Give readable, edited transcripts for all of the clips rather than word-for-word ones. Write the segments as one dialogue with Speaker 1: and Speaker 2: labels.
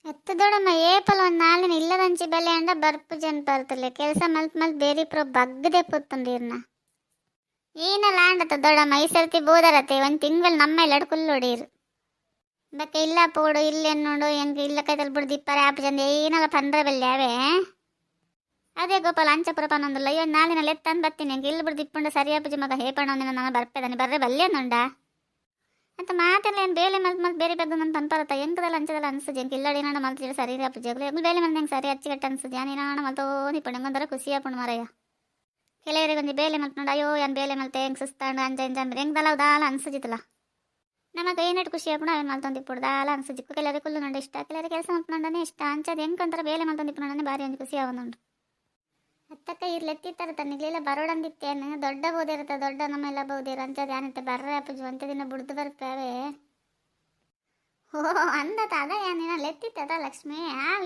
Speaker 1: ಎತ್ತ ದೊಡಮ್ಮ ಏಪಲ್ ಒಂದು ನಾಳಿನ ಇಲ್ಲದಂಚಿ ಬೆಲೆ ಅಂಡ ಬರ್ಪು ಜನ ಬರ್ತಲೆ ಕೆಲಸ ಮಲ್ತ್ ಬೇರೆ ಪ್ರೋ ಬಗ್ಗದೆ ಪುತ್ತಂದಿರ್ನ ಏನಲ್ಲ ಆಂಡತ ದೊಡಮ್ಮ ಈ ಸರ್ತಿ ಬೋದರತೆ ಒಂದು ತಿಂಗಳು ನಮ್ಮ ಎಲ್ಲ ಕುಲ್ಲೊಡೀರು ಬಕ್ಕೆ ಇಲ್ಲ ಪೋಡು ಇಲ್ಲೇನು ನೋಡು ಹೆಂಗೆ ಇಲ್ಲ ಕೈತಲ್ ಬಿಡ್ದು ಇಪ್ಪರೆ ಆಪು ಜನ ಏನಲ್ಲ ಪಂದ್ರ ಬೆಲ್ಲೆ ಅವೇ ಅದೇ ಗೋಪಾಲ ಅಂಚಪುರ ಪನ್ನೊಂದಿಲ್ಲ ಅಯ್ಯೋ ನಾಳಿನಲ್ಲಿ ಎತ್ತಂದು ಬರ್ತೀನಿ ಹೆಂಗೆ ಇಲ್ಲಿ ಬಿಡ್ದು ಇಪ್ಪುಂಡ ಸರಿಯಾಪುಜಿ ಮಗ ಹೇಪಣ್ಣ ಒಂದಿನ ನಾನು ಬರ್ಪೇದಾನೆ ಬರ್ರೆ ಬಲ್ಲೇನುಂಡ ಅಂತ ಮಾತೆಲ್ಲ ಏನು ಬೇಲೆ ಮಲ್ತ್ ಬೇರೆ ಬೆದ್ದು ನನ್ನ ಪನ್ಪರತ್ತ ಹೆಂಗದಲ್ಲ ಅಂಚದಲ್ಲ ಅನ್ಸುದು ಹೆಂಗೆ ಇಲ್ಲಡಿ ನಾನು ಮಲ್ತಿದ್ರೆ ಸರಿ ಅಪ್ಪುಜಿ ಹೆಂಗೆ ಬೇಲೆ ಮಲ್ತ್ ಹೆಂಗೆ ಸರಿ ಅಚ್ಚಿಗಟ್ಟ ಅನ್ಸುದು ನಾನು ಮಲ್ತೋ ನಿಪ್ಪುಂಡು ಹೆಂಗೊಂದರ ಖುಷಿ ಆಪುಂಡು ಮರಯ್ಯ ಕೆಲವರಿಗೆ ಒಂದು ಬೇಲೆ ಮಲ್ತ್ ನೋಡು ಅಯ್ಯೋ ಏನು ಬೇಲೆ ಮಲ್ತೆ ಹೆಂಗೆ ಸುಸ್ತಾಂಡು ಅಂಜ ಅಂದ್ರೆ ಹೆಂಗದಲ್ಲ ದಾಲ ಅನ್ಸುಜಿತ್ತಲ್ಲ ನಮಗೆ ಏನೇಟು ಖುಷಿ ಆಪುಂಡು ಅವೇನು ಮಲ್ತೊಂದು ಇಪ್ಪುಡು ದಾಲ ಅನ್ಸುಜಿಕ್ಕು ಕೆಲವರಿಗೆ ಕುಲ್ಲು ನೋಡು ಇಷ್ಟ ಕೆಲವರಿಗೆ ಕೆಲಸ ಮಲ್ತ್ಕೊಂಡೇ ಇಷ್ಟ ಅಂಚದು ಹೆಂಗಂತಾರೆ ಬೇಲೆ ಮಲ್ತೊಂದು ಇಪ್ಪುಂಡು ಭಾರಿ ಒಂದು ಖುಷಿ ಆವೊಂದುಂಡು ಅತ್ತಕ್ಕ ಇರ್ಲೆತ್ತಿತ್ತಾರೆ ತನ್ನಿಗ್ಲೆಲ್ಲ ಬರೋಡಂದಿತ್ತೇನು ದೊಡ್ಡ ಬೋದಿರುತ್ತೆ ದೊಡ್ಡ ನಮ್ಮೆಲ್ಲ ಬೋದಿರ ಅಂಚದು ಯಾನಿತ್ತೆ ಬರ್ರೆ ಅಪ್ಪುಜು ಅಂತ ದಿನ ಬಿಡ್ದು ಬರ್ತಾವೆ ಓ ಅಂದತ ಅದ ಏನಿನ ಲೆತ್ತಿತ್ತದ ಲಕ್ಷ್ಮಿ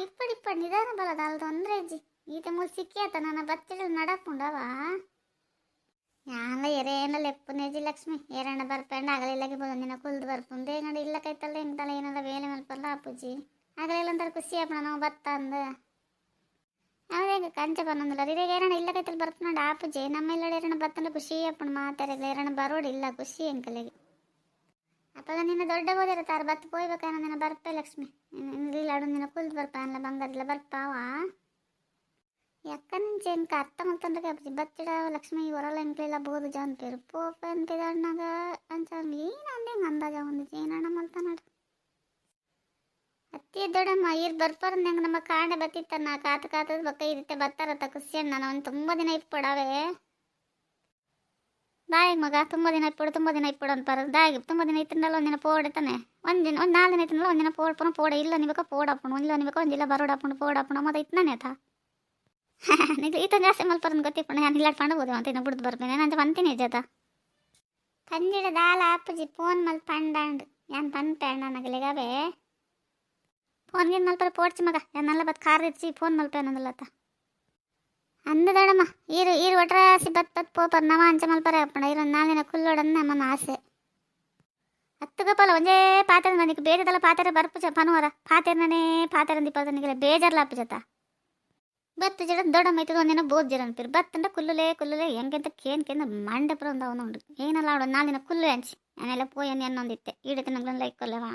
Speaker 1: ಇಪ್ಪಡು ನಿಧಾನ ಬರೋದು ಅಲ್ದು ಅಂದ್ರೆ ಅಜ್ಜಿ ಈತ ಮೂರು ಸಿಕ್ಕಿಯತ್ತ ನನ್ನ ಬತ್ತಿಡ ನಡಪುಂಡವ ಯಾಂಗ ಎರೇನಲ್ಲ ಎಪ್ಪುನೇಜಿ ಲಕ್ಷ್ಮಿ ಏರಣ್ಣ ಬರ್ಪಂಡು ಆಗಲಿಲ್ಲಗಿಬೋದು ಒಂದಿನ ಕುಲ್ದು ಬರ್ಪುಂದು ಹೆಂಗಂಡು ಇಲ್ಲ ಕೈತಲ್ಲ ಹೆಂಗಲ್ಲ ಏನಲ್ಲ ಬೇಲೆ ಮಲ್ಪಲ್ಲ ಅಪ್ಪುಜಿ ಆಗಲಿಲ್ಲ ಅಂತಾರೆ ಖುಷಿ ಆಪಣ ನಾವು ಬತ್ತ ಅಂದ ಅವರಿಗೆ ಕಂಚ ಬಂದೊಂದಿಲ್ಲ ಇವಾಗ ಏರಣ್ಣ ಇಲ್ಲ ಕೈತಲ್ಲಿ ಬರ್ಪುಂಡು ಆಪುಜಿ ನಮ್ಮೆಲ್ಲ ಏರಣ್ಣ ಬತ್ತಂದ್ರೆ ಖುಷಿ ಆಪಣ ಮಾತಾಡಿಲ್ಲ ಏರಣ್ಣ ಬರೋಡಿಲ್ಲ ಖುಷಿ ಎಂಕಲಿಗೆ ಅಪ್ಪಾಗ ನಿನ್ನ ದೊಡ್ಡ ಬೋದಿರುತ್ತಾರೆ ಬತ್ತು ಪೋಯ್ಬೇಕ ನಿನ್ನ ಬರ್ಪೆ ಲಕ್ಷ್ಮಿ ಇಲ್ಲ ಅಡು ನಿನ್ನ ಕುಲ್ದು ಬರ್ಪ ಅಲ್ಲ ಬಂಗಾರಿಲ್ಲ ಬರ್ಪಾವ ಯಾಕಂಚೆ ಎಂಕ ಅರ್ಥ ಮಾಡ್ತಂದ್ರೆ ಅಪ್ಪಿ ಬತ್ತಿಡ ಲಕ್ಷ್ಮಿ ಹೊರಲ್ಲ ಎಂಕ್ಲಿಲ್ಲ ಬೋದು ಜಾನ್ ಪೇರು ಪೋಪ ಅಂತಿದ ಅಣ್ಣಗ ಅಂಚ ಏನು ಅಂದೆ ಹೆಂಗೆ ಅಂದಾಜ ಒಂದು ಏನಣ್ಣ ಮಲ್ತಾನಡು ಅತ್ತಿ ದೊಡ್ಡಮ್ಮ ಈರ್ ಬರ್ಪಾರ ಹೆಂಗೆ ನಮ್ಮ ಕಾಂಡೆ ಬತ್ತಿತ್ತನ್ನ ಕಾತದ ಬಕ್ಕ ಇರುತ್ತೆ ಬರ್ತಾರತ್ತ ಖುಷಿ ಅಣ್ಣ ನಾನು ತುಂಬ ದಿನ ಇಪ್ಪಡವೆ ದಾಯಿಗೆ ಮಗ ತುಂಬ ದಿನ ಇಪ್ಪಡು ಅನ್ಪಾರ ದಾಯಿಗೆ ತುಂಬ ದಿನ ಇತ್ತಂದಲ್ಲ ಒಂದಿನ ಪೋಡೆ ತಾನೆ ಒಂದು 4 ದಿನ ಇತ್ತಂದಲ್ಲ ಒಂದಿನ ಪೋಡೆ ಇಲ್ಲ ನಿವಕ ಪೋಡಾಪುಣು ಇಲ್ಲ ನಿವಕ ಒಂದಿಲ್ಲ ಬರೋಡಾಪುಣು ಪೋಡಾಪುಣು ಮತ್ತೆ ಇತ್ತನೇ ಆತ ನೀವು ಈತ ಜಾಸ್ತಿ ಮಲ್ಪರನ್ನು ಗೊತ್ತಿಪ್ಪಣ ನಾನು ಇಲ್ಲ ಪಂಡಬೋದು ಅಂತ ಇನ್ನು ಬಿಡ್ದು ಬರ್ಬೇನೆ ನಾನು ಬಂತೀನಿ ಜತ ಕಂಜಿಡ ದಾಲ ಅಪ್ಪುಜಿ ಫೋನ್ ಮಲ್ ಪಂಡಾಂಡು ಯಾನ್ ಪನ್ಪೇಣ ನನಗಲಿಗವೇ ಫೋನ್ಗೆ ಮಲ್ಪರ ಪೋಡ್ಚಿ ಮಗ ಯಾನೆಲ್ಲ ಬತ್ ಕಾರ್ ಇರ್ಚಿ ಫೋನ್ ಮಲ್ಪೇನಂದಲ್ಲತ್ತ ಅಂದದಡಮ್ಮ ಈರು ಒಟ್ರಾಸಿ ಬತ್ ಪೋಪರ್ ನವ ಅಂಚ ಮಲ್ಪರ ಅಪ್ಪಣ ಇರೋ 4 ದಿನ ಕುಲ್ಲೋಡನ್ನ ನಮ್ಮನ ಆಸೆ ಹತ್ತು ಗಪ್ಪಲ್ಲ ಒಂದೇ ಪಾತ್ರೆ ನನಗೆ ಬೇಜದಲ್ಲ ಪಾತ್ರೆ ಬರ್ಪುಜ ಪನುವರ ಪಾತ್ರೆನೇ ಪಾತ್ರೆ ದಿಪ್ಪ ನಿಗಲ ಬೇಜಾರ್ಲ ಅಪ್ಪುಜತ ಬತ್ತು ಜಡ ದೊಡ್ಡಮ್ಮ ಐತದ ಒಂದಿನ ಬೋದ್ ಜರ ಅನ್ಪಿರು ಬತ್ತಂಡ ಕುಲ್ಲುಲೆ ಹೆಂಗೆಂತ ಕೇಂದ ಮಂಡಪುರ ಒಂದು ಅವನು ಏನಲ್ಲ ಆಡೋ 4 ದಿನ ಕುಲ್ಲು ಹಂಚಿ ನಾನೆಲ್ಲ ಪೋಯನ್ ಅನ್ನೊಂದಿತ್ತೆ ಈಡಕ್ಕೆ ನಂಗೆ ಲೈಕ್ ಕೊಲ್ಲವಾ